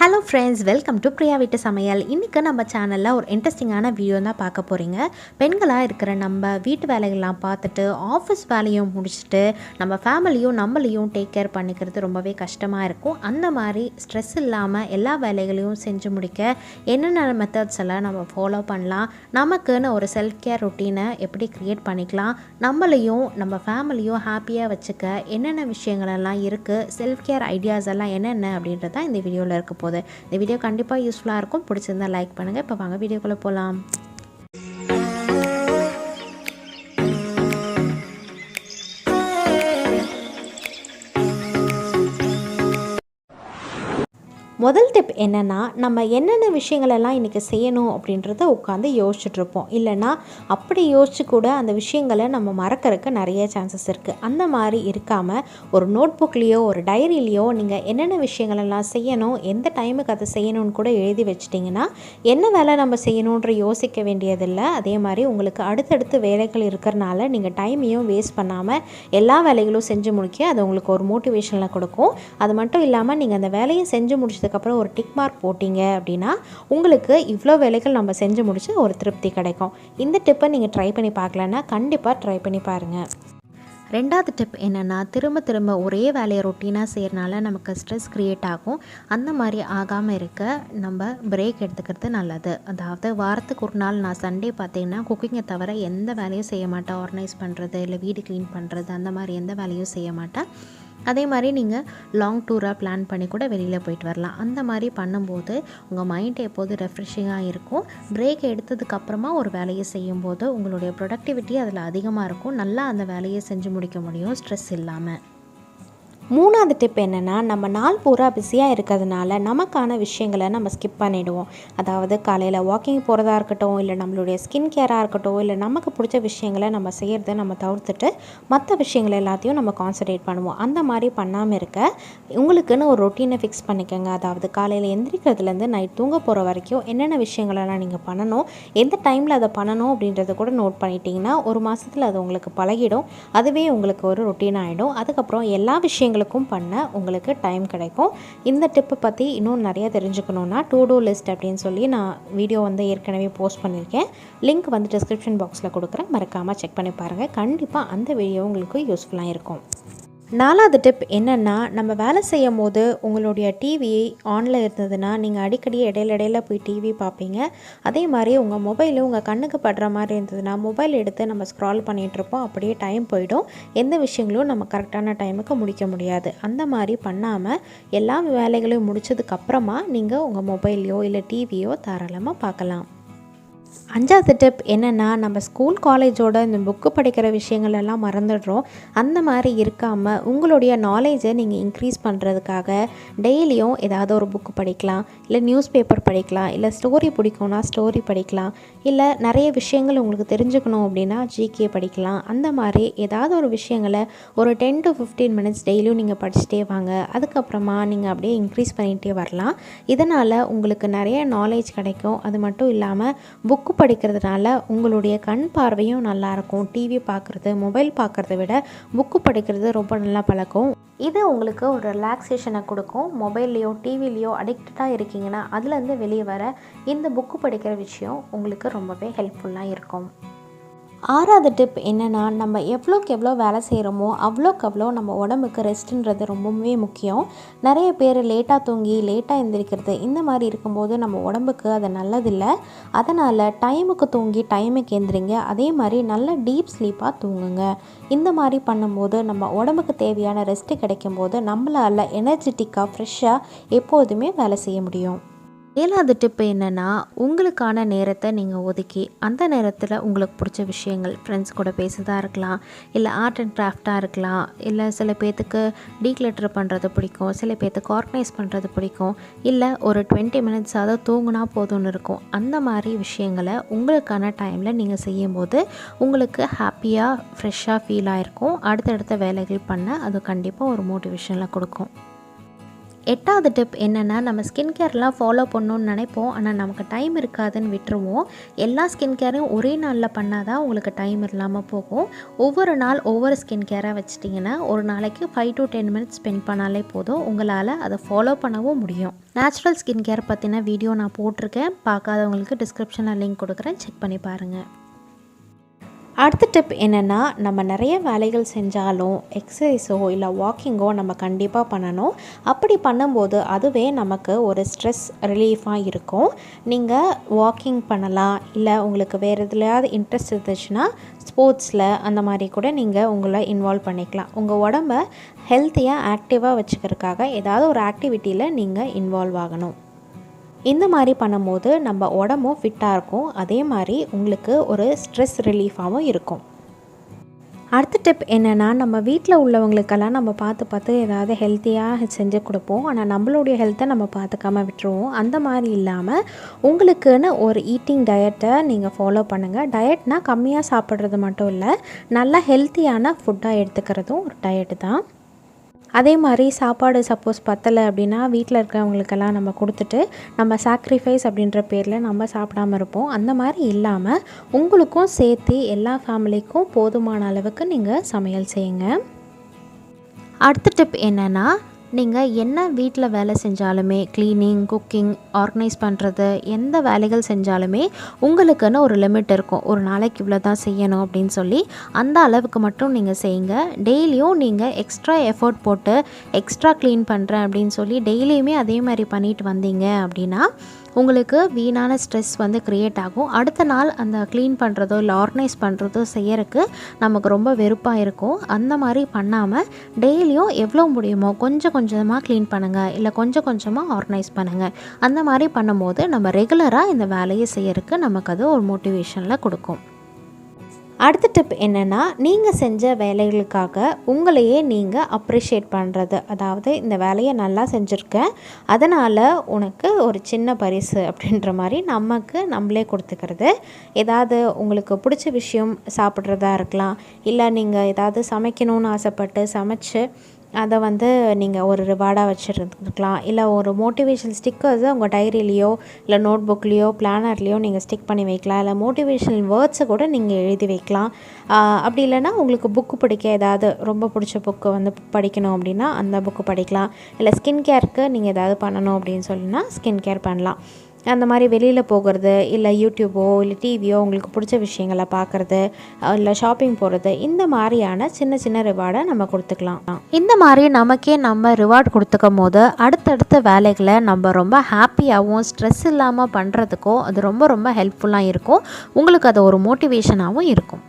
Hello friends, welcome to Priya வீட்டு சமையல். இன்றைக்கி நம்ம சேனலில் ஒரு இன்ட்ரெஸ்டிங்கான வீடியோ தான் பார்க்க போகிறீங்க. பெண்களாக இருக்கிற நம்ம வீட்டு வேலைகள்லாம் பார்த்துட்டு ஆஃபீஸ் வேலையும் முடிச்சுட்டு நம்ம ஃபேமிலியும் நம்மளையும் டேக் கேர் பண்ணிக்கிறது ரொம்பவே கஷ்டமாக இருக்கும். அந்த மாதிரி ஸ்ட்ரெஸ் இல்லாமல் எல்லா வேலைகளையும் செஞ்சு முடிக்க என்னென்ன மெத்தட்ஸ் எல்லாம் நம்ம ஃபாலோ பண்ணலாம், நமக்குன்னு ஒரு செல்ஃப் கேர் ரொட்டீனை எப்படி க்ரியேட் பண்ணிக்கலாம், நம்மளையும் நம்ம ஃபேமிலியும் ஹாப்பியாக வச்சுக்க என்னென்ன விஷயங்களெல்லாம் இருக்குது, செல்ஃப் கேர் ஐடியாஸ் எல்லாம் என்னென்ன அப்படின்றத இந்த வீடியோவில் இருக்க போகுது. இந்த வீடியோ கண்டிப்பாக யூஸ்ஃபுல்லாக இருக்கும். பிடிச்சிருந்தா லைக் பண்ணுங்கள். இப்போ வாங்க வீடியோக்குள்ளே போகலாம். முதல் டிப் என்னென்னா, நம்ம என்னென்ன விஷயங்களெல்லாம் இன்றைக்கி செய்யணும் அப்படின்றத உட்காந்து யோசிச்சுட்ருப்போம். இல்லைனா அப்படி யோசிச்சு கூட அந்த விஷயங்களை நம்ம மறக்கிறதுக்கு நிறைய சான்சஸ் இருக்குது. அந்த மாதிரி இருக்காமல் ஒரு நோட் புக்லேயோ ஒரு டைரியிலையோ நீங்கள் என்னென்ன விஷயங்களெல்லாம் செய்யணும், எந்த டைமுக்கு அதை செய்யணும்னு கூட எழுதி வச்சிட்டிங்கன்னா என்ன வேலை நம்ம செய்யணுன்ற யோசிக்க வேண்டியதில்லை. அதே மாதிரி உங்களுக்கு அடுத்தடுத்து வேலைகள் இருக்கிறனால நீங்கள் டைமையும் வேஸ்ட் பண்ணாமல் எல்லா வேலைகளும் செஞ்சு முடிக்க அது உங்களுக்கு ஒரு மோட்டிவேஷனில் கொடுக்கும். அது மட்டும் இல்லாமல் நீங்கள் அந்த வேலையை செஞ்சு முடிச்சதுக்கப்புறம் ஒரு டிக் மார்க் போட்டிங்க அப்படின்னா உங்களுக்கு இவ்வளோ வேலைகள் நம்ம செஞ்சு முடிச்சு ஒரு திருப்தி கிடைக்கும். இந்த டிப்பை நீங்கள் ட்ரை பண்ணி பார்க்கலன்னா கண்டிப்பாக ட்ரை பண்ணி பாருங்கள். ரெண்டாவது டிப் என்னென்னா, திரும்ப திரும்ப ஒரே வேலையை ரொட்டீனாக செய்கிறனால நமக்கு ஸ்ட்ரெஸ் க்ரியேட் ஆகும். அந்த மாதிரி ஆகாமல் இருக்க நம்ம பிரேக் எடுத்துக்கிறது நல்லது. அதாவது வாரத்துக்கு ஒரு நாள் நான் சண்டே பார்த்தீங்கன்னா குக்கிங்கை தவிர எந்த வேலையும் செய்ய மாட்டேன். ஆர்கனைஸ் பண்ணுறது இல்லை வீடு க்ளீன் பண்ணுறது அந்த மாதிரி எந்த வேலையும் செய்ய மாட்டேன். அதே மாதிரி நீங்கள் லாங் டூராக பிளான் பண்ணி கூட வெளியில் போயிட்டு வரலாம். அந்த மாதிரி பண்ணும்போது உங்கள் மைண்ட் எப்போதும் ரெஃப்ரெஷிங்காக இருக்கும். பிரேக் எடுத்ததுக்கப்புறமா ஒரு வேலையை செய்யும்போது உங்களுடைய ப்ரொடக்டிவிட்டி அதில் அதிகமாக இருக்கும். நல்லா அந்த வேலையை செஞ்சு முடிக்க முடியும் ஸ்ட்ரெஸ் இல்லாமல். மூணாவது டிப் என்னென்னா, நம்ம நாள் பூரா பிஸியாக இருக்கிறதுனால நமக்கான விஷயங்களை நம்ம ஸ்கிப் பண்ணிவிடுவோம். அதாவது காலையில் வாக்கிங் போகிறதா இருக்கட்டும், இல்லை நம்மளுடைய ஸ்கின் கேராக இருக்கட்டும், இல்லை நமக்கு பிடிச்ச விஷயங்களை நம்ம செய்கிறத நம்ம தவிர்த்துட்டு மற்ற விஷயங்கள் எல்லாத்தையும் நம்ம கான்சன்ட்ரேட் பண்ணுவோம். அந்த மாதிரி பண்ணாமல் இருக்க உங்களுக்குன்னு ஒரு ரொட்டீனை ஃபிக்ஸ் பண்ணிக்கோங்க. அதாவது காலையில் எந்திரிக்கிறதுலேருந்து நைட் தூங்க போகிற வரைக்கும் என்னென்ன விஷயங்களெல்லாம் நீங்கள் பண்ணணும், எந்த டைமில் அதை பண்ணணும் அப்படின்றத கூட நோட் பண்ணிட்டீங்கன்னா ஒரு மாதத்தில் அது உங்களுக்கு பழகிடும். அதுவே உங்களுக்கு ஒரு ரொட்டீன் ஆகிடும். அதுக்கப்புறம் எல்லா விஷயங்களும் பண்ண உங்களுக்கு டைம் கிடைக்கும். இந்த டிப்பை பற்றி இன்னும் நிறைய தெரிஞ்சுக்கணுன்னா டு டூ லிஸ்ட் அப்படின்னு சொல்லி நான் வீடியோ ஏற்கனவே போஸ்ட் பண்ணியிருக்கேன். லிங்க் டிஸ்கிரிப்ஷன் பாக்ஸில் கொடுக்குறேன். மறக்காமல் செக் பண்ணி பாருங்கள். கண்டிப்பாக அந்த வீடியோ உங்களுக்கு யூஸ்ஃபுல்லாக இருக்கும். நாலாவது டிப் என்னென்னா, நம்ம வேலை செய்யும் போது உங்களுடைய டிவி ஆனில் இருந்ததுன்னா நீங்கள் அடிக்கடி இடையில போய் டிவி பார்ப்பீங்க. அதே மாதிரி உங்கள் மொபைலும் உங்கள் கண்ணுக்கு படுற மாதிரி இருந்ததுன்னா மொபைல் எடுத்து நம்ம ஸ்க்ரால் பண்ணிகிட்ருப்போம். அப்படியே டைம் போயிடும். எந்த விஷயங்களும் நம்ம கரெக்டான டைமுக்கு முடிக்க முடியாது. அந்த மாதிரி பண்ணாமல் எல்லா வேலைகளையும் முடிச்சதுக்கப்புறமா நீங்கள் உங்கள் மொபைலையோ இல்லை டிவியோ தாராளமாக பார்க்கலாம். அஞ்சாவது டிப் என்னென்னா, நம்ம ஸ்கூல் காலேஜோட இந்த புக்கு படிக்கிற விஷயங்கள் எல்லாம் மறந்துடுறோம். அந்த மாதிரி இருக்காமல் உங்களுடைய நாலேஜை நீங்கள் இன்க்ரீஸ் பண்ணுறதுக்காக டெய்லியும் ஏதாவது ஒரு புக்கு படிக்கலாம், இல்லை நியூஸ் பேப்பர் படிக்கலாம், இல்லை ஸ்டோரி பிடிக்கும்னா ஸ்டோரி படிக்கலாம், இல்லை நிறைய விஷயங்கள் உங்களுக்கு தெரிஞ்சுக்கணும் அப்படின்னா ஜிகே படிக்கலாம். அந்த மாதிரி ஏதாவது ஒரு விஷயங்களை ஒரு 10 to 15 minutes டெய்லியும் நீங்கள் படிச்சுட்டே வாங்க. அதுக்கப்புறமா நீங்கள் அப்படியே இன்க்ரீஸ் பண்ணிகிட்டே வரலாம். இதனால் உங்களுக்கு நிறைய நாலேஜ் கிடைக்கும். அது மட்டும் இல்லாமல் புக்கு படிக்கிறதுனால உங்களுடைய கண் பார்வையும் நல்லாயிருக்கும். டிவி பார்க்குறது, மொபைல் பார்க்குறத விட புக்கு படிக்கிறது ரொம்ப நல்லா பழக்கம். இது உங்களுக்கு ஒரு ரிலாக்ஸேஷனை கொடுக்கும். மொபைல்லையோ டிவிலையோ அடிக்டடாக இருக்கீங்கன்னா அதுலேருந்து வெளியே வர இந்த புக்கு படிக்கிற விஷயம் உங்களுக்கு ரொம்பவே ஹெல்ப்ஃபுல்லாக இருக்கும். ஆறாவது டிப் என்னென்னா, நம்ம எவ்வளோக்கு எவ்வளோ வேலை செய்கிறோமோ அவ்வளோக்கு அவ்வளோ நம்ம உடம்புக்கு ரெஸ்ட்டுன்றது ரொம்பவே முக்கியம். நிறைய பேர் லேட்டாக தூங்கி லேட்டாக எந்திரிக்கிறது இந்த மாதிரி இருக்கும்போது நம்ம உடம்புக்கு அது நல்லதில்லை. அதனால் டைமுக்கு தூங்கி டைமுக்கு எந்திரிங்க. அதே மாதிரி நல்ல டீப் ஸ்லீப்பாக தூங்குங்க. இந்த மாதிரி பண்ணும்போது நம்ம உடம்புக்கு தேவையான ரெஸ்ட்டு கிடைக்கும்போது நம்மளால் எனர்ஜெட்டிக்காக ஃப்ரெஷ்ஷாக எப்போதுமே வேலை செய்ய முடியும். ஏழாவது டிப்பு என்னென்னா, உங்களுக்கான நேரத்தை நீங்கள் ஒதுக்கி அந்த நேரத்தில் உங்களுக்கு பிடிச்ச விஷயங்கள் ஃப்ரெண்ட்ஸ் கூட பேசுகிறதா இருக்கலாம், இல்லை ஆர்ட் அண்ட் கிராஃப்டாக இருக்கலாம், இல்லை சில பேர்த்துக்கு டீக்ளட்டர் பண்ணுறது பிடிக்கும், சில பேர்த்துக்கு ஆர்கனைஸ் பண்ணுறது பிடிக்கும், இல்லை ஒரு 20 minutes அதாவது தூங்குனா போதும்னு இருக்கும். அந்த மாதிரி விஷயங்களை உங்களுக்கான டைமில் நீங்கள் செய்யும்போது உங்களுக்கு ஹாப்பியாக ஃப்ரெஷ்ஷாக ஃபீல் ஆகிருக்கும். அடுத்தடுத்த வேலைகள் பண்ண அது கண்டிப்பாக ஒரு மோட்டிவேஷனில் கொடுக்கும். 8வது டிப் என்னென்னா, நம்ம ஸ்கின் கேர்லாம் ஃபாலோ பண்ணணும்னு நினைப்போம். ஆனால் நமக்கு டைம் இருக்காதுன்னு விட்டுருவோம். எல்லா ஸ்கின் கேரையும் ஒரே நாளில் பண்ணால் தான் உங்களுக்கு டைம் இல்லாமல் போகும். ஒவ்வொரு நாள் ஒவ்வொரு ஸ்கின் கேராக வச்சிட்டிங்கன்னா ஒரு நாளைக்கு 5 to 10 மினிட்ஸ் ஸ்பெண்ட் பண்ணாலே போதும். உங்களால் அதை ஃபாலோ பண்ணவும் முடியும். நேச்சுரல் ஸ்கின் கேர் பற்றின வீடியோ நான் போட்டிருக்கேன். பார்க்காதவங்களுக்கு டிஸ்கிரிப்ஷனில் லிங்க் கொடுக்குறேன், செக் பண்ணி பாருங்கள். அடுத்த டிப் என்னென்னா, நம்ம நிறைய வேலைகள் செஞ்சாலும் எக்ஸசைஸோ இல்லை வாக்கிங்கோ நம்ம கண்டிப்பாக பண்ணணும். அப்படி பண்ணும்போது அதுவே நமக்கு ஒரு ஸ்ட்ரெஸ் ரிலீஃபாக இருக்கும். நீங்கள் வாக்கிங் பண்ணலாம், இல்லை உங்களுக்கு வேறு எதுலையாவது இன்ட்ரெஸ்ட் இருந்துச்சுன்னா ஸ்போர்ட்ஸில் அந்த மாதிரி கூட நீங்கள் உங்களை இன்வால்வ் பண்ணிக்கலாம். உங்கள் உடம்ப ஹெல்த்தியாக ஆக்டிவாக வச்சுக்கிறதுக்காக ஏதாவது ஒரு ஆக்டிவிட்டியில் நீங்கள் இன்வால்வ் ஆகணும். இந்த மாதிரி பண்ணும்போது நம்ம உடம்பும் ஃபிட்டாக இருக்கும், அதே மாதிரி உங்களுக்கு ஒரு ஸ்ட்ரெஸ் ரிலீஃபாகவும் இருக்கும். அடுத்த டிப் என்னென்னா, நம்ம வீட்டில் உள்ளவங்களுக்கெல்லாம் நம்ம பார்த்து ஏதாவது ஹெல்த்தியாக செஞ்சு கொடுப்போம். ஆனால் நம்மளுடைய ஹெல்த்தை நம்ம பார்த்துக்காம விட்டுருவோம். அந்த மாதிரி இல்லாமல் உங்களுக்குன்னு ஒரு ஈட்டிங் டயட்டை நீங்கள் ஃபாலோ பண்ணுங்கள். டயட்னால் கம்மியாக சாப்பிட்றது மட்டும் இல்லை, நல்லா ஹெல்த்தியான ஃபுட்டாக எடுத்துக்கிறதும் ஒரு டயட்டு தான். அதே மாதிரி சாப்பாடு சப்போஸ் பத்தலை அப்படின்னா வீட்டில் இருக்கிறவங்களுக்கெல்லாம் நம்ம கொடுத்துட்டு நம்ம சாக்ரிஃபைஸ் அப்படின்ற பேரில் நம்ம சாப்பிடாமல் இருப்போம். அந்த மாதிரி இல்லாமல் உங்களுக்கும் சேர்த்து எல்லா ஃபேமிலிக்கும் போதுமான அளவுக்கு நீங்கள் சமையல் செய்யுங்க. அடுத்த டிப் என்னென்னா, நீங்கள் என்ன வீட்டில் வேலை செஞ்சாலுமே, க்ளீனிங், குக்கிங், ஆர்கனைஸ் பண்ணுறது, எந்த வேலைகள் செஞ்சாலுமே உங்களுக்குன்னு ஒரு லிமிட் இருக்கும். ஒரு நாளைக்கு இவ்வளோ தான் செய்யணும் அப்படின்னு சொல்லி அந்த அளவுக்கு மட்டும் நீங்கள் செய்யுங்க. டெய்லியும் நீங்கள் எக்ஸ்ட்ரா எஃபர்ட் போட்டு எக்ஸ்ட்ரா க்ளீன் பண்ணுறேன் அப்படின்னு சொல்லி டெய்லியுமே அதே மாதிரி பண்ணிட்டு வந்தீங்க அப்படின்னா உங்களுக்கு வீணான ஸ்ட்ரெஸ் வந்து க்ரியேட் ஆகும். அடுத்த நாள் அந்த க்ளீன் பண்ணுறதோ இல்லை ஆர்கனைஸ் பண்ணுறதோ செய்யறதுக்கு நமக்கு ரொம்ப வெறுப்பாக இருக்கும். அந்த மாதிரி பண்ணாமல் டெய்லியும் எவ்வளோ முடியுமோ கொஞ்சம் கொஞ்சமாக க்ளீன் பண்ணுங்கள், இல்லை கொஞ்சம் கொஞ்சமாக ஆர்கனைஸ் பண்ணுங்கள். அந்த மாதிரி பண்ணும்போது நம்ம ரெகுலராக இந்த வேலையை செய்யறதுக்கு நமக்கு அது ஒரு மோட்டிவேஷனில் கொடுக்கும். அடுத்த டிப் என்னென்னா, நீங்கள் செஞ்ச வேலைகளுக்காக உங்களையே நீங்கள் அப்ரிஷியேட் பண்ணுறது. அதாவது இந்த வேலையை நல்லா செஞ்சுருக்கேன், அதனால் உனக்கு ஒரு சின்ன பரிசு அப்படின்ற மாதிரி நமக்கு நம்மளே கொடுத்துக்கிறது. ஏதாவது உங்களுக்கு பிடிச்ச விஷயம் சாப்பிட்றதா இருக்கலாம், இல்லை நீங்கள் ஏதாவது சமைக்கணும்னு ஆசைப்பட்டு சமைச்சு அதை வந்து நீங்கள் ஒரு ரிவார்டாக வச்சுருந்துருக்கலாம். இல்லை ஒரு மோட்டிவேஷனல் ஸ்டிக்கர்ஸை உங்கள் டைரிலேயோ இல்லை நோட் புக்லேயோ பிளானர்லேயோ நீங்கள் ஸ்டிக் பண்ணி வைக்கலாம். இல்லை மோட்டிவேஷனல் வேர்ட்ஸை கூட நீங்கள் எழுதி வைக்கலாம். அப்படி இல்லைன்னா உங்களுக்கு புக்கு படிக்க ஏதாவது ரொம்ப பிடிச்ச புக்கு வந்து படிக்கணும் அப்படின்னா அந்த புக்கு படிக்கலாம். இல்லை ஸ்கின் கேருக்கு நீங்கள் ஏதாவது பண்ணணும் அப்படின்னு சொல்லினா ஸ்கின் கேர் பண்ணலாம். அந்த மாதிரி வெளியில் போகிறது, இல்லை யூடியூபோ இல்லை டிவியோ உங்களுக்கு பிடிச்ச விஷயங்களை பார்க்குறது, இல்லை ஷாப்பிங் போகிறது, இந்த மாதிரியான சின்ன சின்ன ரிவார்டை நம்ம கொடுத்துக்கலாம். இந்த மாதிரி நமக்கே நம்ம ரிவார்டு கொடுத்துக்கும் போது அடுத்தடுத்த வேலைகளை நம்ம ரொம்ப ஹாப்பியாகவும் ஸ்ட்ரெஸ் இல்லாமல் பண்ணுறதுக்கும் அது ரொம்ப ரொம்ப ஹெல்ப்ஃபுல்லாக இருக்கும். உங்களுக்கு அது ஒரு மோட்டிவேஷனாகவும் இருக்கும்.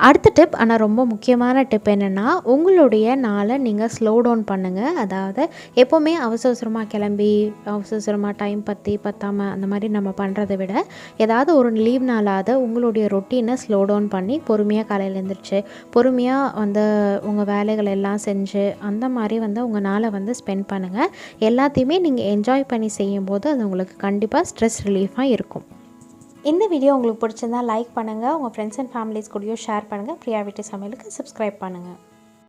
அடுத்த டிப், ஆனால் ரொம்ப முக்கியமான டிப் என்னென்னா, உங்களுடைய நாளை நீங்கள் ஸ்லோ டவுன் பண்ணுங்கள். அதாவது எப்போவுமே அவசரமாக கிளம்பி அவசரமாக டைம் பத்தாமல் அந்த மாதிரி நம்ம பண்ணுறதை விட ஏதாவது ஒரு லீவ் நாளாவது உங்களுடைய ரொட்டீனை ஸ்லோ டவுன் பண்ணி பொறுமையாக காலையில் எழுந்திரிச்சு பொறுமையாக வந்து உங்கள் வேலைகள் எல்லாம் செஞ்சு அந்த மாதிரி வந்து உங்கள் நாளை வந்து ஸ்பெண்ட் பண்ணுங்கள். எல்லாத்தையுமே நீங்கள் என்ஜாய் பண்ணி செய்யும்போது அது உங்களுக்கு கண்டிப்பாக ஸ்ட்ரெஸ் ரிலீஃபாக இருக்கும். இந்த வீடியோ உங்களுக்கு பிடிச்சிருந்தா லைக் பண்ணுங்கள், உங்கள் ஃப்ரெண்ட்ஸ் அண்ட் ஃபேமிலிஸ் கூடயும் ஷேர் பண்ணுங்கள். பிரியா வீட்டு சமையலுக்கு சப்ஸ்கிரைப் பண்ணுங்கள்.